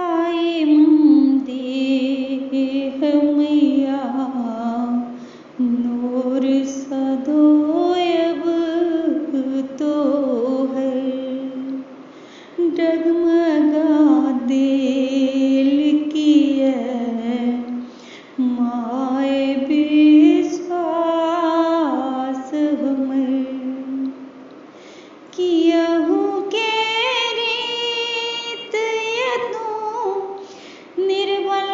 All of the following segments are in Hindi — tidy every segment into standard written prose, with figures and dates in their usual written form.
आए मन देह मैया नूर सदोयब तो है डगमगा दिल किए माए विश्वास हमर कियहु के रीत यदु निर्बल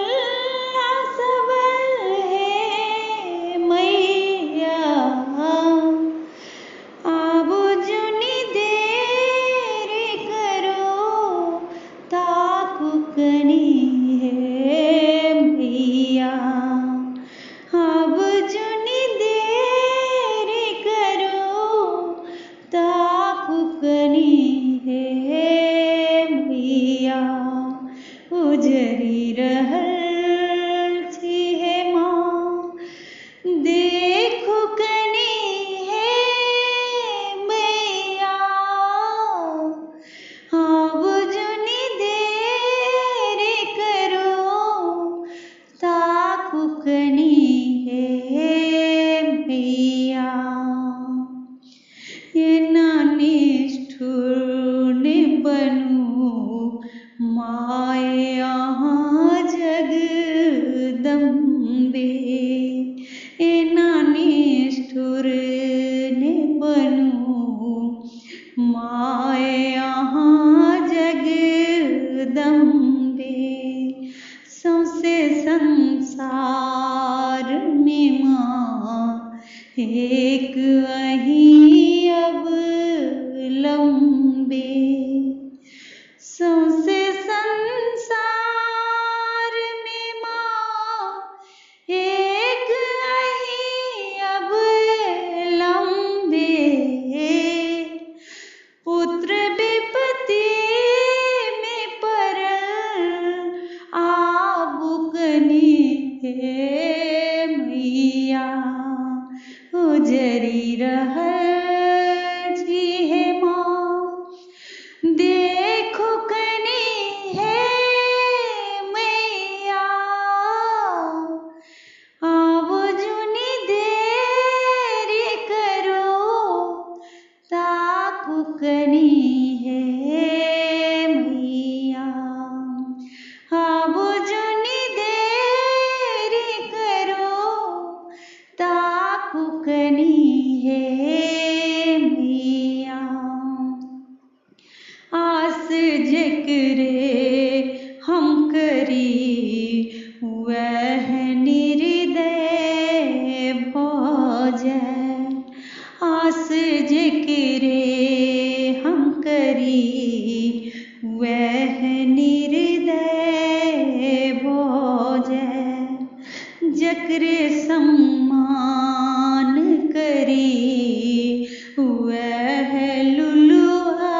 सबल है मैया आब जुनि देर करो ताकु कनी है मैया आब जुनि देर करो ताकु कनी है मैया उजरी रहल छी हे माँ देखो कनी है मैया आब जुनि देर करो ताकु कनी है मैया एना निष्ठुर ने बनू माय अहाँ जगदम्बे एना निष्ठुर ने बनू माय अहाँ जगदम्बे सौंसे संसार में माँ एक अहीं अब लंबे सौंसे संसार में माँ एक अहीं अब लंबे पुत्र विपत्ति में पड़ल आबु कनी हे मैया उजरी रहल छी हे माँ देखो कनी हे मैया आब जुनि देर करो ताकु कनी है मैया आब जुनि देर करो ताकु कनी है मैया आस जकरे हम करी वह निर्दय भऽ जाय आस जकरे हम करी वह निर्दय भऽ जाय जकरे सम्मान करी वह लुलुआ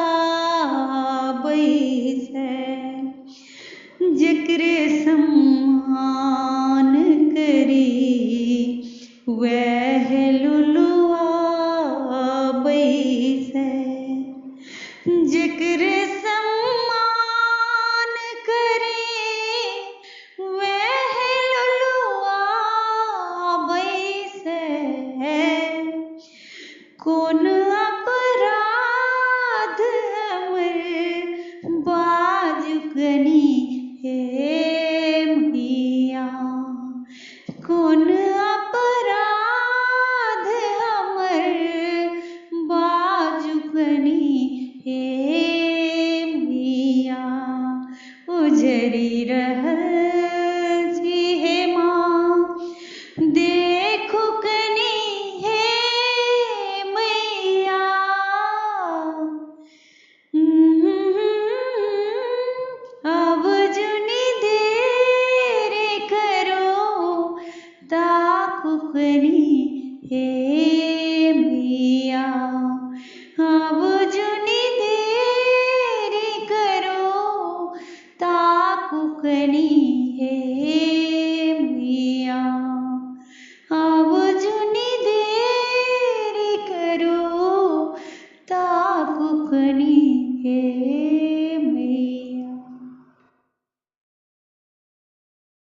बैसै जकरे सम्मान करी वह लुलुआ बैसै जकरे सम्मान करी वह लुलुआ बैसै कोन अपराध हमर बाजु कनी हे मैया कोन अपराध हमर बाजु कनी हे मैया उजरी रह